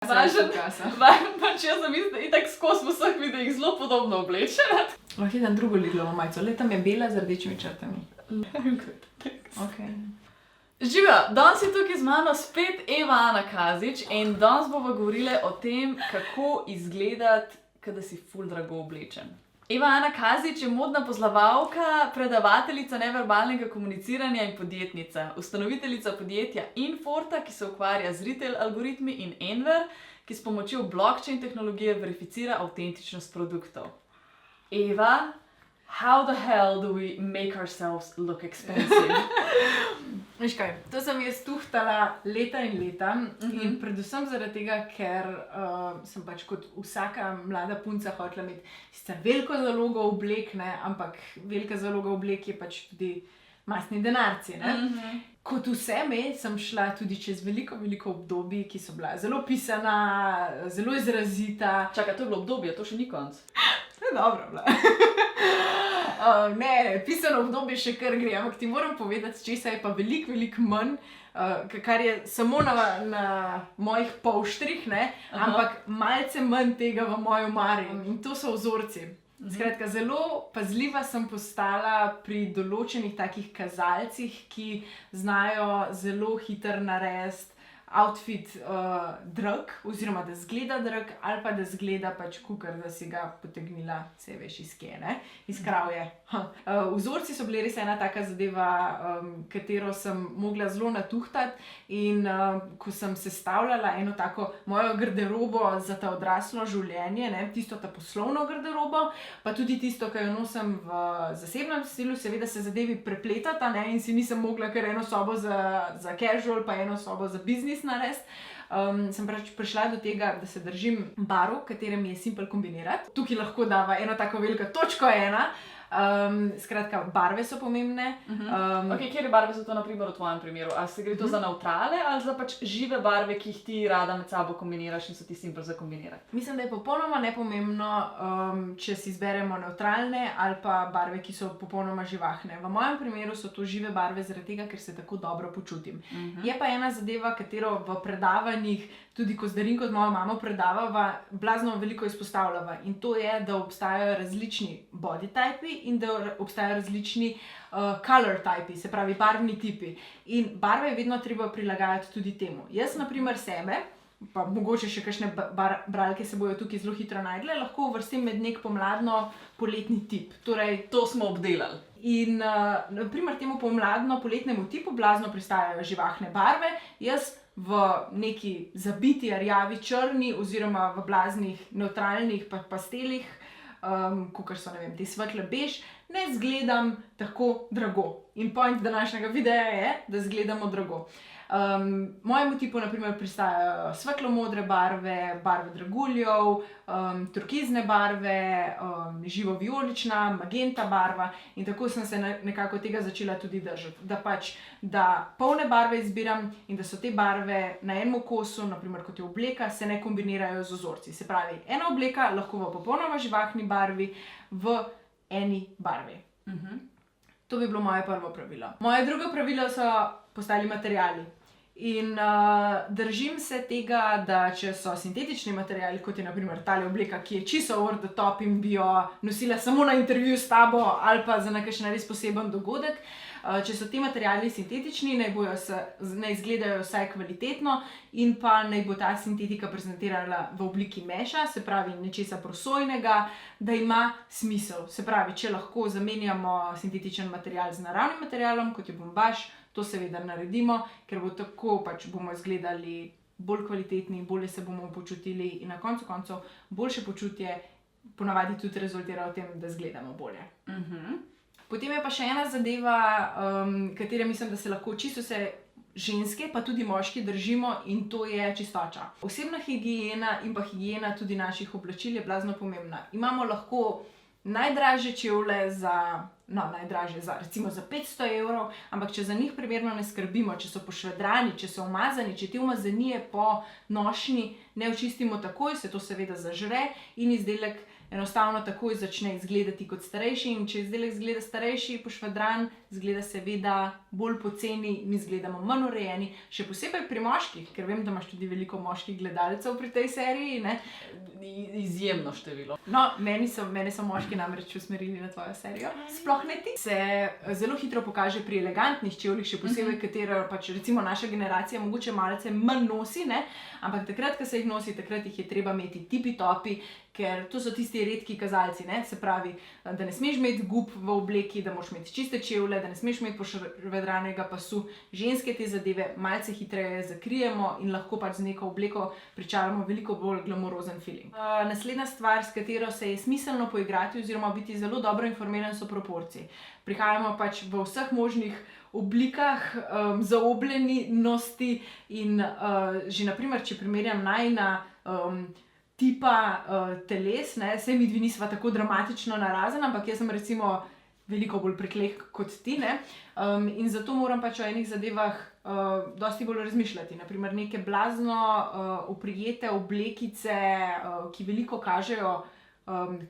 Važen, pač jaz sem mislim, da itak skozi v vseh videih zelo podobno oblečena. Lahko idem drugo Lidlovo majico, le tam je bela z rdečimi črtami. Okay. Živijo, danes je tukaj z mano spet Eva Ana Kazič in danes bomo govorili o tem, kako izgledati, kada si ful drago oblečen. Eva Ana Kazič je modna poznavalka, predavateljica neverbalnega komuniciranja in podjetnica, ustanoviteljica podjetja Inforta, ki se ukvarja z retail algoritmi, in Enver, ki s pomočjo blockchain tehnologije verificira avtentičnost produktov. Eva, how the hell do we make ourselves look expensive? Veš kaj, to sem jaz tuhtala leta in leta in predvsem zaradi tega, ker sem pač kot vsaka mlada punca hotela imeti sicer veliko zalogo oblek, ne, ampak velika zaloga oblek je pač tudi mastni denarci, ne. Kot vse sem šla tudi čez veliko obdobij, ki so bila zelo pisana, zelo izrazita. Čakaj, to je bilo obdobje, to še ni konc. To je dobro bila. Ne, pisano obdobje še kar gre, ampak ti moram povedati, česa je pa veliko manj, kar je samo na mojih polštrih, ne, ampak malce manj tega v moji omari in to so vzorci. Skratka, zelo pazljiva sem postala pri določenih takih kazalcih, ki znajo zelo hitro narediti outfit drag, oziroma da zgleda drag, ali pa da zgleda pač kukar, da si ga potegnila, saj veš iz kje, ne? Iz kravje. Vzorci so bili res ena taka zadeva, katero sem mogla zelo natuhtati in ko sem sestavljala eno tako mojo garderobo za ta odraslo življenje, ne, tisto ta poslovno garderobo, pa tudi tisto, ki jo nosim v zasebnem stilu, seveda se zadevi prepletata, ne, in si nisem mogla kar eno sobo za casual, pa eno sobo za biznis narediti. Sem pač prišla do tega, da se držim barv, katere mi je simpel kombinirati. Tukaj lahko dava eno tako veliko točko ena. Skratka, barve so pomembne. Ok, kjer barve so to na primer v tvojem primeru? A se gre to za neutrale ali za pač žive barve, ki jih ti rada med sabo kombiniraš in so ti simpel za kombinirati? Mislim, da je popolnoma nepomembno, če si izberemo neutralne ali pa barve, ki so popolnoma živahne. V mojem primeru so to žive barve zaradi tega, ker se tako dobro počutim. Je pa ena zadeva, katero v predavanjih, tudi ko z Darinko z mojo mamo predavava, blazno veliko izpostavljava, in to je, da obstajajo različni body typi in da obstajajo različni color typi, se pravi barvni tipi. In barve je vedno treba prilagajati tudi temu. Jaz na primer sebe, pa mogoče še kakšne bralke se bojo tukaj zelo hitro najdle, lahko uvrstim med nek pomladno-poletni tip. Torej, to smo obdelali. In na primer temu pomladno-poletnemu tipu blazno pristajajo živahne barve. Jaz v neki zabiti rjavi črni oziroma v blaznih neutralnih pastelih, kakor so, ne vem, te svetle bež, ne zgledam tako drago. In point današnjega videa je, da zgledamo drago. Mojemu tipu na primer pristajajo svetlo-modre barve, barve draguljev, turkizne barve, živo-vijolična, magenta barva, in tako sem se nekako tega začela tudi držati. Da polne barve izbiram in da so te barve na enem kosu, na primer kot je obleka, se ne kombinirajo z vzorci. Se pravi, ena obleka lahko v popolnoma živahni barvi v eni barvi. To bi bilo moje prvo pravilo. Moje drugo pravilo so postali materiali. In držim se tega, da če so sintetični materiali, kot je na primer tale obleka, ki je čisto over the top in bi jo nosila samo na intervju s tabo ali pa za nekakšen res poseben dogodek, če so ti materiali sintetični, naj izgledajo vsaj kvalitetno in pa naj bo ta sintetika prezentirala v obliki meša, se pravi nečesa prosojnega, da ima smisel. Se pravi, če lahko zamenjamo sintetičen material z naravnim materialom, kot je bombaž, to seveda naredimo, ker bo tako pač bomo izgledali bolj kvalitetni, bolje se bomo počutili in na koncu koncev boljše počutje ponavadi tudi rezultira v tem, da izgledamo bolje. Potem je pa še ena zadeva, katere mislim, da se lahko čisto vse ženske, pa tudi moški držimo, in to je čistoča. Osebna higiena in pa higiena tudi naših oblačil je blazno pomembna. Imamo lahko najdražje čevlje recimo za 500 evrov, ampak če za njih primerno ne skrbimo, če so pošvedrani, če so umazani, če te umazanije po nošnji ne očistimo takoj, se to seveda zažre in izdelek enostavno takoj začne izgledati kot starejši in če izdelek izgleda starejši, pošvadran, izgleda seveda bolj poceni in izgledamo manj urejeni, še posebej pri moških, ker vem, da imaš tudi veliko moških gledalcev pri tej seriji, ne? Izjemno število. No, mene so moški namreč usmerili na tvojo serijo, sploh ne ti. Se zelo hitro pokaže pri elegantnih čevljih, še posebej, katero pač recimo naša generacija mogoče malce manj nosi, ne? Ampak takrat, ko se jih nosi, takrat jih je treba imeti tipi-topi, ker to so tisti redki kazalci, ne? Se pravi, da ne smeš imeti gub v obleki, da moraš imeti čiste čevlje, da ne smeš imeti pošvedranega pasu. Ženske te zadeve malce hitreje zakrijemo in lahko pač z neko obleko pričaramo veliko bolj glamurozen feeling. Naslednja stvar, s katero se je smiselno poigrati oziroma biti zelo dobro informiran, so proporcije. Prihajamo pač v vseh možnih oblikah, zaobljenosti in že naprimer, če primerjam najina tipa teles, ne, saj midvi nisva tako dramatično narazen, ampak jaz sem recimo veliko bolj priklehk kot ti, ne, in zato moram pač o enih zadevah dosti bolj razmišljati. Naprimer neke blazno oprijete oblekice, ki veliko kažejo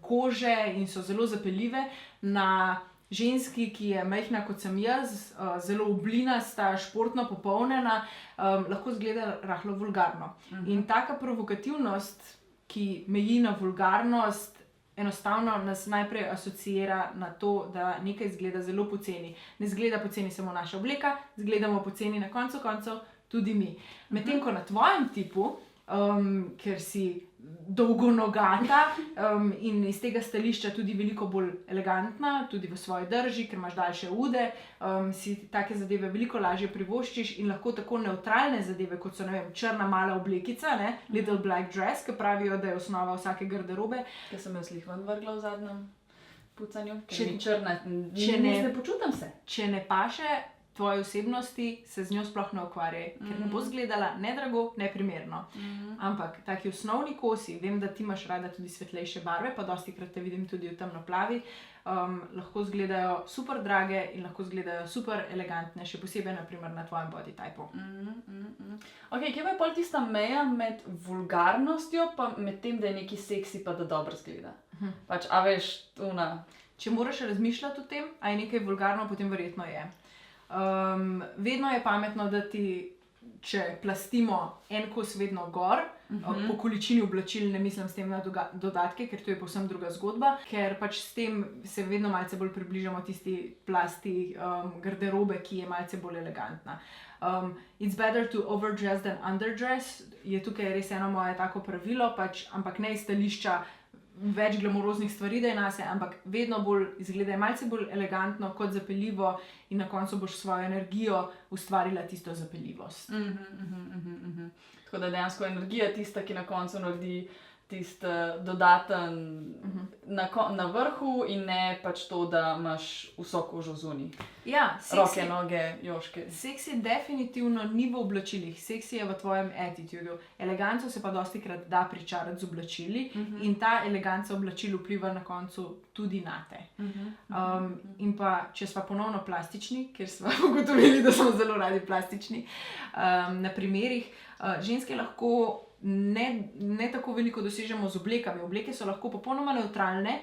kože in so zelo zapeljive, na ženski, ki je majhna kot sem jaz, zelo oblinasta, športno popolnjena, lahko izgleda rahlo vulgarno. In taka provokativnost, ki meji na vulgarnost, enostavno nas najprej asociira na to, da nekaj izgleda zelo poceni. Ne izgleda poceni samo naša obleka, izgledamo poceni na koncu koncev tudi mi. Medtem ko na tvojem tipu, ker si dolgonogata in iz tega stališča tudi veliko bolj elegantna, tudi v svoji drži, ker imaš daljše ude, si take zadeve veliko lažje privoščiš in lahko tako nevtralne zadeve, kot so, ne vem, črna mala oblekica, ne, little black dress, ki pravijo, da je osnova vsake garderobe. Ker sem jo slih ven vrgla v zadnjem pucanju, Če- ker mi črna, če ne- ne počutam se. Če ne paše tvoji osebnosti, se z njo sploh ne ukvarjaj, ker ne bo izgledala ne drago, ne primerno. Ampak taki osnovni kosi, vem, da ti imaš rada tudi svetlejše barve, pa dostikrat te vidim tudi v temnoplavi, lahko izgledajo super drage in lahko izgledajo super elegantne, še posebej naprimer na tvojem body typu. Ok, kje pa je pol tista meja med vulgarnostjo pa med tem, da je neki seksi pa da dobro izgleda? Pač, a veš, tuna. Če moraš razmišljati o tem, a je nekaj vulgarno, potem verjetno je. Vedno je pametno, da ti, če plastimo en kos vedno gor, po količini oblačil, ne mislim s tem na dodatke, ker to je povsem druga zgodba, ker pač s tem se vedno malce bolj približamo tisti plasti garderobe, ki je malce bolj elegantna. It's better to overdress than underdress, je tukaj res eno moje tako pravilo, pač, ampak ne iz stališča več glamuroznih stvari, da je nase, ampak vedno bolj izgleda malce bolj elegantno kot zapeljivo in na koncu boš s svojo energijo ustvarila tisto zapeljivost. Tako da dejansko energija tista, ki na koncu naredi tisti dodaten na vrhu in ne pač to, da imaš vso kožo zunaj. Ja, Roke, noge, joške. seksi definitivno ni v oblačilih, seksi je v tvojem attitudu. Eleganco se pa dostikrat da pričarati z oblačili in ta eleganca oblačil vpliva na koncu tudi nate. In pa, če sva ponovno plastični, ker sva ugotovili, da smo zelo radi plastični, na primerih, ženske lahko ne tako veliko dosežemo z oblekami. Obleke so lahko popolnoma nevtralne.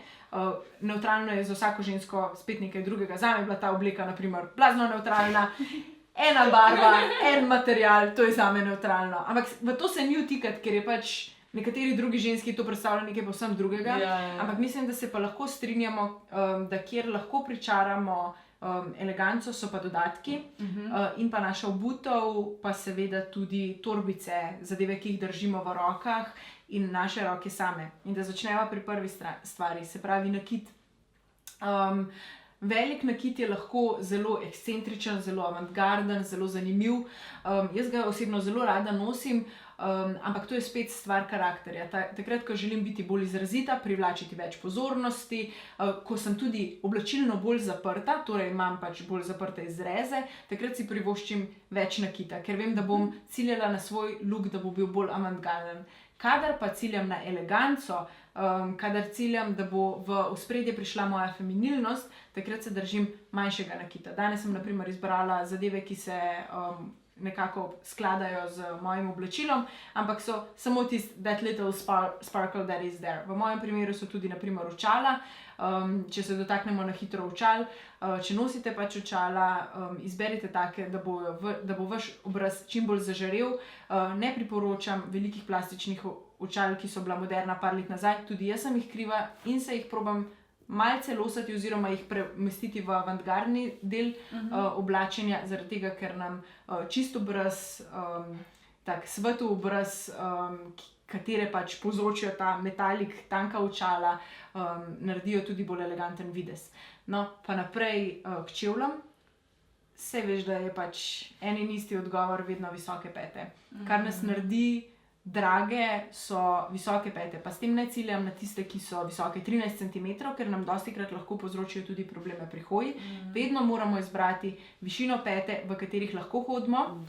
Nevtralno je za vsako žensko spet nekaj drugega. Zame je bila ta obleka, na primer, blazno nevtralna. Ena barva, en material, to je zame nevtralno. Ampak v to se ni vtikati, ker je pač nekateri drugi ženski to predstavlja nekaj povsem drugega. Ja. Ampak mislim, da se pa lahko strinjamo, da kjer lahko pričaramo eleganco, so pa dodatki in pa naša obutev, pa seveda tudi torbice, zadeve, ki jih držimo v rokah in naše roke same. In da začneva pri prvi stvari, se pravi nakit. Velik nakit je lahko zelo ekscentričen, zelo avantgarden, zelo zanimiv. Jaz ga osebno zelo rada nosim, ampak to je spet stvar karakterja. Takrat, ko želim biti bolj izrazita, privlačiti več pozornosti, ko sem tudi oblačilno bolj zaprta, torej imam pač bolj zaprte izreze, takrat si privoščim več nakita, ker vem, da bom ciljala na svoj look, da bo bil bolj avantgarden. Kadar pa ciljam na eleganco, kadar ciljam, da bo v ospredje prišla moja feminilnost, takrat se držim manjšega nakita. Danes sem na primer izbrala zadeve, ki se nekako skladajo z mojim oblačilom, ampak so samo tisti that little sparkle that is there. V mojem primeru so tudi naprimer očala. Če se dotaknemo na hitro očal, če nosite pač očala, izberite take, da bo vaš obraz čim bolj zažarel. Ne priporočam velikih plastičnih očal, ki so bila moderna par let nazaj, tudi jaz sem jih kriva in se jih probam malce losati oziroma jih premestiti v avantgardni del oblačenja, zaradi tega, ker nam čist obraz, tak svetu obraz, katere pač povzročijo ta metalik, tanka očala, naredijo tudi bolj eleganten videz. No, pa naprej k čevljem. Saj veš, da je pač en in isti odgovor vedno visoke pete. Kar nas naredi drage, so visoke pete. Pa s tem ne ciljam na tiste, ki so visoke 13 cm, ker nam dostikrat lahko povzročijo tudi probleme pri hoji. Vedno moramo izbrati višino pete, v katerih lahko hodimo.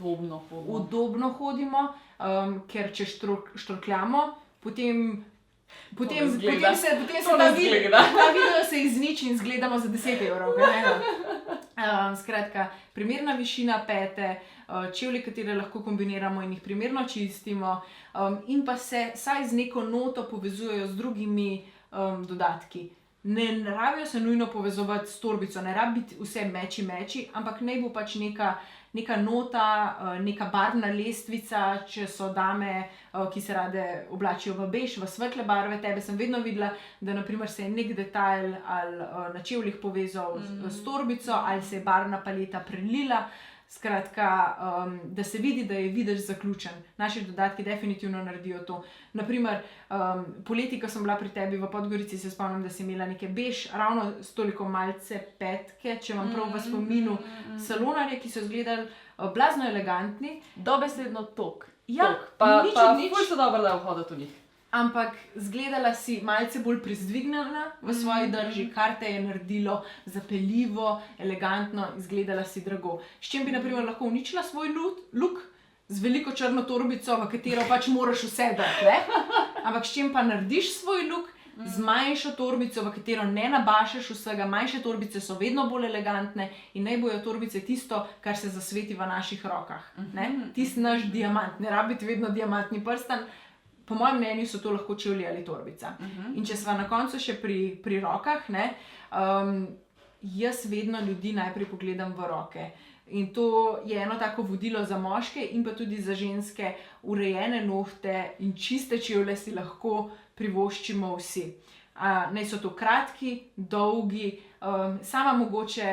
Udobno hodimo, ker če štorkljamo, potem se ta video se izniči in zgledamo za 10 evrov. Skratka, primerna višina pete, čevlji, katere lahko kombiniramo in jih primerno čistimo, in pa se saj z neko noto povezujejo z drugimi dodatki. Ne rabijo se nujno povezovati s torbico, ne rabi biti vse meči, ampak naj bo pač neka nota, neka barvna lestvica, če so dame, ki se rade oblačijo v bež, v svetle barve. Tebe sem vedno videla, da naprimer se je nek detajl ali na čevljih povezal s torbico, ali se je barvna paleta prelila. Skratka, da se vidi, da je videz zaključen. Naši dodatki definitivno naredijo to. Naprimer, poleti, ko sem bila pri tebi v Podgorici, se spomnim, da si imela neke bež, ravno s toliko malce petke, če vam prav v spominu, salonarje, ki so izgledali blazno elegantni. Dobesedno tok. Ja, nič. Ful so dobro da vhoditi v njih. Ampak zgledala si malce bolj prizdvignjena v svoji drži, kar te je naredilo zapeljivo, elegantno, izgledala si drago. S čim bi naprimer lahko uničila svoj look? Z veliko črno torbico, v katero pač moraš vse dati, ne? Ampak s čim pa narediš svoj look? Z manjšo torbico, v katero ne nabašeš vsega. Manjše torbice so vedno bolj elegantne in naj bojo torbice tisto, kar se zasveti v naših rokah. Tisti naš diamant, ne rabi biti vedno diamantni prstan. Po mojem mnenju so to lahko čevlji ali torbica. In če sva na koncu še pri rokah, ne, jaz vedno ljudi najprej pogledam v roke. In to je eno tako vodilo za moške in pa tudi za ženske. Urejene nohte in čiste čevlje si lahko privoščimo vsi. Naj so to kratki, dolgi, sama mogoče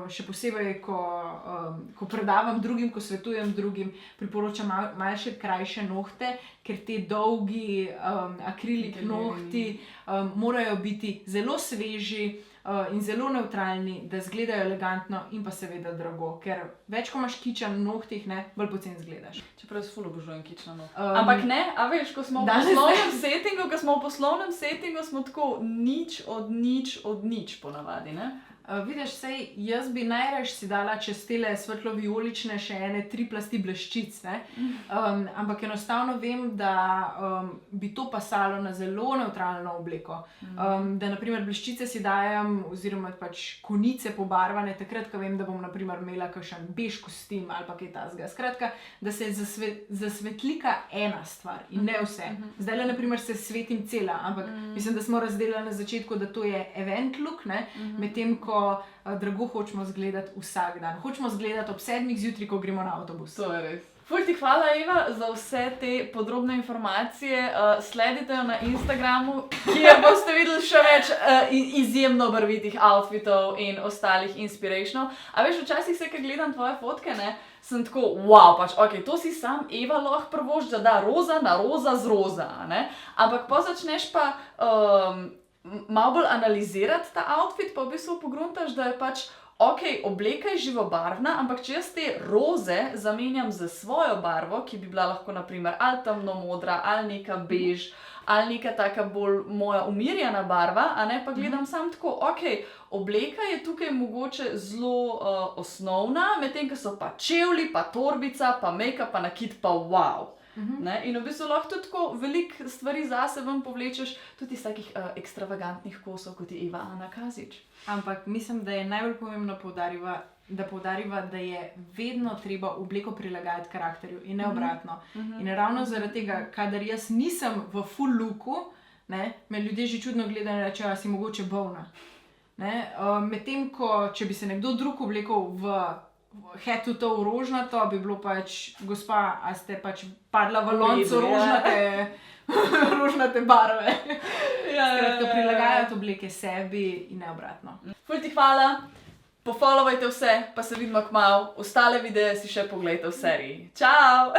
še posebej, ko predavam drugim, ko svetujem drugim, priporočam malce krajše nohte, ker te dolgi akrilik nohti morajo biti zelo sveži in zelo nevtralni, da izgledajo elegantno in pa seveda drago, ker več, ko imaš kiča na nohtih, ne, bolj poceni izgledaš. Čeprav jaz ful obožujem kič na nohtih. Ampak ne, a veš, ko smo v poslovnem settingu, smo tako nič od nič ponavadi, ne? Vidiš, sej, jaz bi najrajš si dala čez tele svetlo-vijolične še ene 3 plasti bleščic, ne? Ampak enostavno vem, da bi to pasalo na zelo nevtralno obleko. Da naprimer bleščice si dajem oziroma pač konice pobarvane, takrat, ko vem, da bom naprimer imela kakšen bež kostim ali pa kaj takega. Skratka, da se zasvetlika ena stvar in ne vse. Zdajle naprimer se svetim cela, ampak mislim, da smo razdelili na začetku, da to je event look, ne? Medtem ko drago hočemo zgledati vsak dan. Hočemo zgledati ob 7 zjutraj, ko gremo na avtobus. To je res. Ful ti hvala, Eva, za vse te podrobne informacije. Sledite jo na Instagramu, kjer boste videli še več izjemno barvitih outfitov in ostalih inspirationov. A veš, včasih se, ko gledam tvoje fotke, ne, sem tako, wow, pač, ok, to si sam Eva lahko prvošč, da da roza na roza z roza, ne? Ampak pa začneš pa malo bolj analizirati ta outfit, pa v bistvu pogruntaš, da je pač, ok, obleka je živobarvna, ampak če jaz te roze zamenjam za svojo barvo, ki bi bila lahko naprimer ali temno modra, ali neka bež, ali neka taka bolj moja umirjena barva, a ne, pa gledam sam tako, ok, obleka je tukaj mogoče zelo osnovna, medtem ko so pa čevlji, pa torbica, pa make-up, pa nakit, pa wow. Ne? In v bistvu lahko tudi tako veliko stvari zase ven povlečeš, tudi iz takih ekstravagantnih kosov, kot je Eva Ana Kazič. Ampak mislim, da je najbolj pomembno poudariti, da poudariva, da je vedno treba obleko prilagajati karakterju in ne obratno. In ravno zaradi tega, kadar jaz nisem v full looku, ne, me ljudje že čudno gledajo in rečejo, da si mogoče bolna. Medtem ko, če bi se nekdo drug oblekel v head to toe rožnato, bi bilo pač, gospa, a ste pač padla v loncu rožnate barve. Skratka, prilagajati obleke sebi in ne obratno. Ful ti hvala, pofollowajte vse, pa se vidimo kmalu. Ostale videe si še poglejte v seriji. Čau!